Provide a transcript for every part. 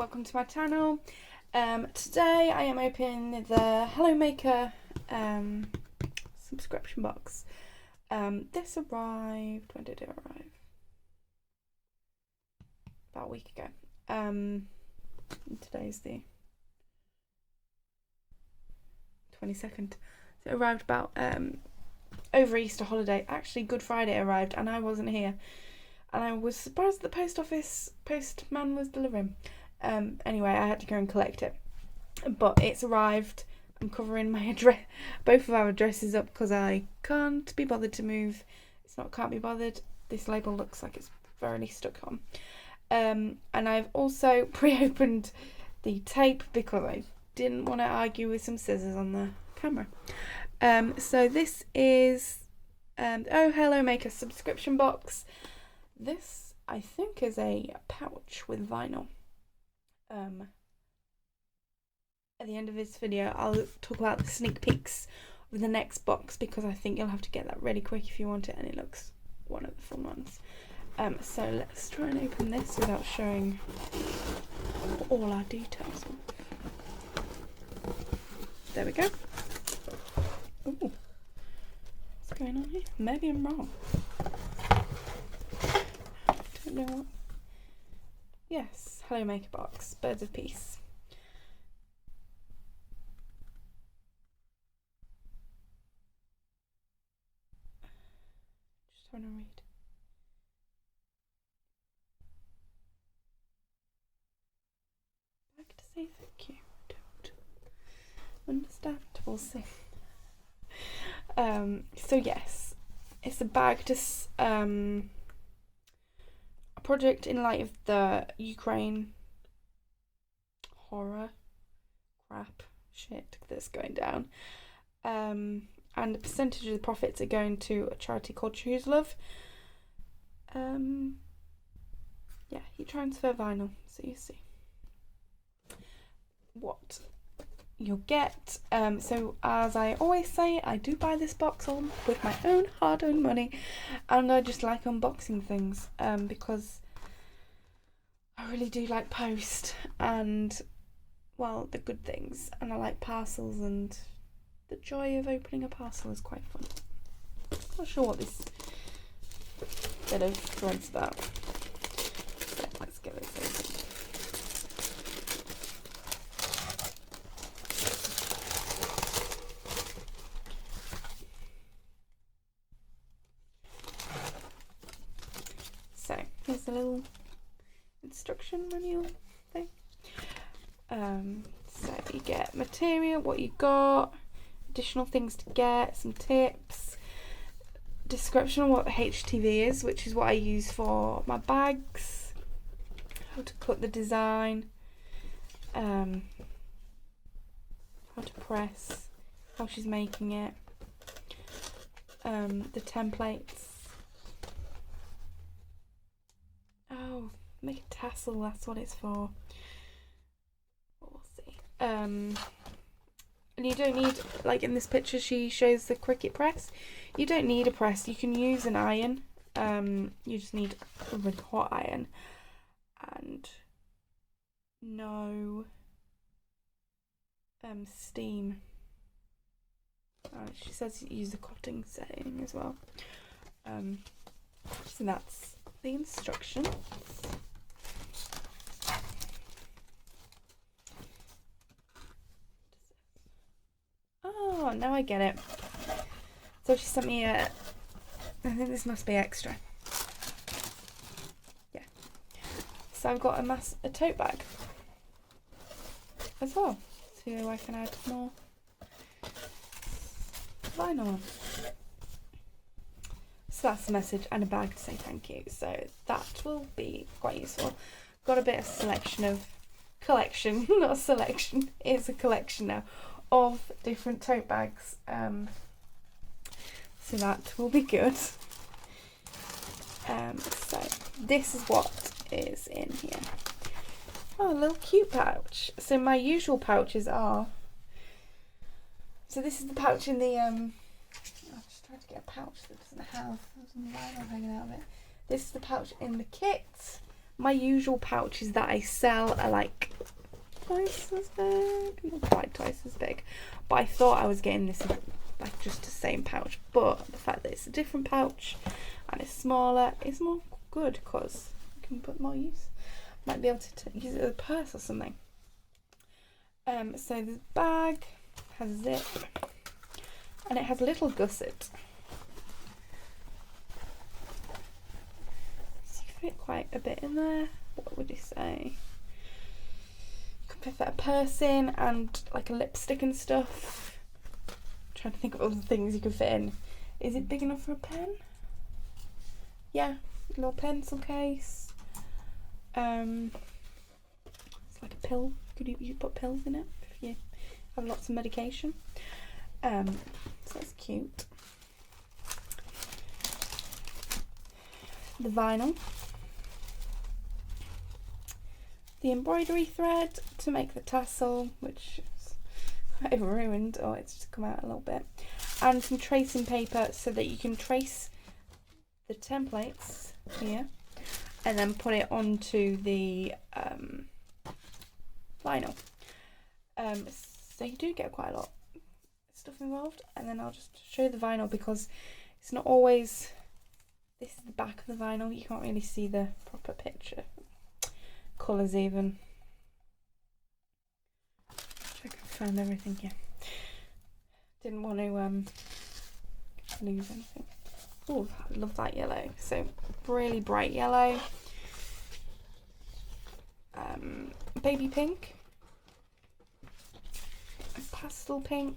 welcome to my channel. Today I am opening the Hello Maker subscription box. This arrived, when did it arrive? About a week ago. Today's the 22nd. So it arrived about over Easter holiday. Actually, Good Friday arrived and I wasn't here. And I was surprised the postman was delivering. Anyway, I had to go and collect it. But it's arrived. I'm covering my address, both of our addresses up because I can't be bothered to move. It's not can't be bothered. This label looks like it's thoroughly stuck on. And I've also pre-opened the tape because I didn't want to argue with some scissors on the camera. So this is Oh Hello Maker subscription box. This, I think, is a pouch with vinyl. At the end of this video, I'll talk about the sneak peeks of the next box because I think you'll have to get that really quick if you want it, and it looks one of the fun ones. So let's try and open this without showing all our details. There we go. Ooh. What's going on here? Maybe I'm wrong. Don't know what. Yes, Hello Maker box, Birds of Peace. Just trying to read. I'd like to say thank you. Don't understand. We'll see. So yes, it's a bag to a project in light of the Ukraine horror crap shit that's going down, and a percentage of the profits are going to a charity called Choose Love. Yeah, you transfer vinyl, so you see what you'll get. So as I always say, I do buy this box on with my own hard-earned money, and I just like unboxing things because I really do like post and, well, the good things, and I like parcels, and the joy of opening a parcel is quite fun. Not sure what this bit of thread's about. So let's get this open. So here's a little instruction manual thing. So you get material, what you got, additional things to get, some tips, description of what HTV is, which is what I use for my bags, how to cut the design, how to press, how she's making it, the templates. Oh, make a tassel, that's what it's for. We'll see. And you don't need, like in this picture she shows the Cricut press. You don't need a press, you can use an iron. You just need a really hot iron and no steam. She says you use the cotton setting as well. So that's the instructions. Oh, now I get it. So she sent me I think this must be extra. Yeah. So I've got a tote bag as well, so I can add more vinyl on. So that's the message, and a bag to say thank you. So that will be quite useful. Got a bit of collection, not a selection, it's a collection now of different tote bags. So that will be good. So this is what is in here. Oh, a little cute pouch. So my usual pouches are. So this is the pouch in the I just tried to get a pouch that doesn't have some vinyl hanging out of it. This is the pouch in the kit. My usual pouches that I sell are like twice as big. Not quite twice as big. But I thought I was getting this like just the same pouch. But the fact that it's a different pouch and it's smaller is more good because you can put more use. Might be able to use it as a purse or something. So this bag has a zip and it has a little gusset. So you can fit quite a bit in there. What would you say? You can fit a purse in and like a lipstick and stuff. I'm trying to think of other things you could fit in. Is it big enough for a pen? Yeah, a little pencil case. It's like a pill. You put pills in it if you have lots of medication. So that's cute. The vinyl. The embroidery thread to make the tassel, which is I've ruined. Oh, it's just come out a little bit. And some tracing paper so that you can trace the templates here and then put it onto the vinyl. So you do get quite a lot of stuff involved, and then I'll just show you the vinyl because it's not always. This is the back of the vinyl. You can't really see the proper picture, colours even. Check I found everything here. Didn't want to lose anything. Oh, I love that yellow. So really bright yellow. Baby pink, a pastel pink,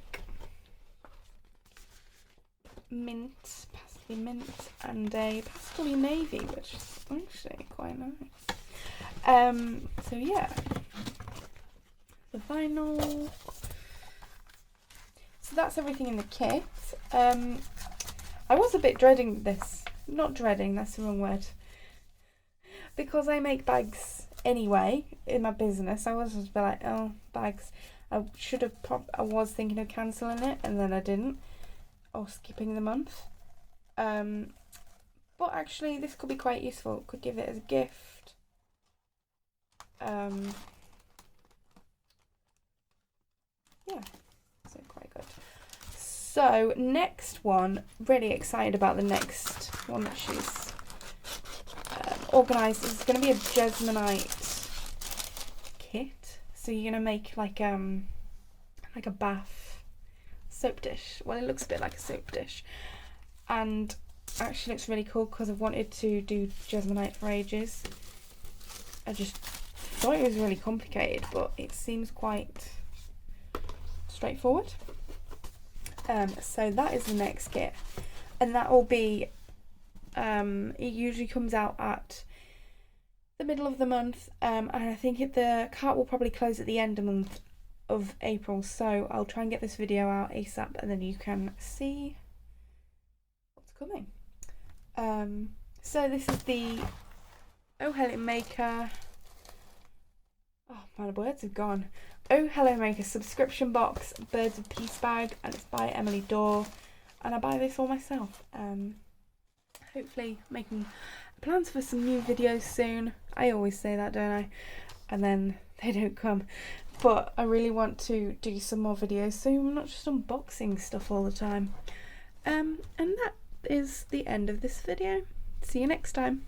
mint, pastel mint, and a pastel navy, which is actually quite nice. So yeah, the vinyl. So that's everything in the kit. I was a bit dreading this. Not dreading, that's the wrong word. Because I make bags anyway in my business, I was just like, oh, bags. I should have. I was thinking of cancelling it, and then I didn't, or skipping the month. But actually, this could be quite useful. Could give it as a gift. Yeah, so quite good. So next one, really excited about the next one that she's organised. It's going to be a Jesmonite kit. So you're going to make like a bath soap dish. Well, it looks a bit like a soap dish, and actually looks really cool because I've wanted to do Jesmonite for ages. I just thought it was really complicated, but it seems quite straightforward. So that is the next kit, and that will be it usually comes out at the middle of the month, and I think the cart will probably close at the end of the month of April, so I'll try and get this video out ASAP and then you can see what's coming. So this is the Oh Hello Maker, oh my words have gone, Oh Hello Maker subscription box Birds of Peace bag, and it's by Emily Dorr, and I buy this all myself. Hopefully making plans for some new videos soon. I always say that, don't I? And then they don't come. But I really want to do some more videos so I'm not just unboxing stuff all the time. And that is the end of this video. See you next time.